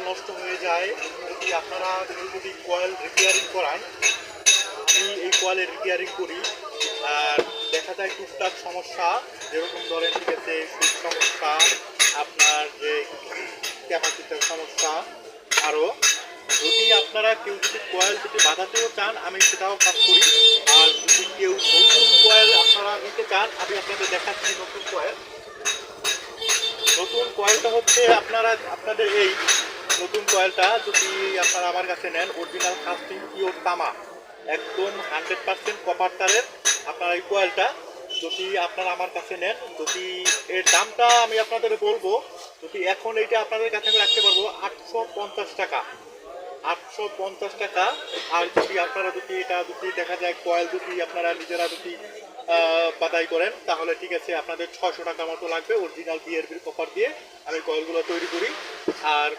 নষ্ট হয়ে যায়, যদি আপনারা কেউ যদি কয়েল রিপেয়ারিং করান, আমি এই কয়েলের রিপেয়ারিং করি। আর দেখা যায় টুকটাক সমস্যা, যেরকম ধরেন ঠিক আছে সুইচ সমস্যা, আপনার যে ক্যাপাসিটার সমস্যা, আরও যদি আপনারা কেউ যদি কয়েল যদি বাঁধাতেও চান আমি সেটাও কাজ করি। আর যদি কেউ নতুন কয়েল আপনারা নিতে চান আমি আপনাদের দেখাচ্ছি নতুন কয়েল। নতুন কয়েলটা হচ্ছে আপনাদের এই নতুন কয়েলটা যদি আপনারা আমার কাছে নেন, অরিজিনাল কাস্টিং পিওর তামা, একদম 100% কপার তারের আপনারা এই কয়েলটা যদি আপনারা আমার কাছে নেন, যদি এর দামটা আমি আপনাদের বলবো, যদি এখন এইটা আপনাদের কাছে আমি রাখতে পারবো 850 টাকা, 850 টাকা। আর যদি আপনারা যদি এটা যদি দেখা যায় কয়েল যদি আপনারা নিজেরা যদি বাদাই করেন, তাহলে ঠিক আছে আপনাদের 600 টাকা মতো লাগবে। অরিজিনাল বিএরবির কপার দিয়ে আমি কয়েলগুলো তৈরি করি। আর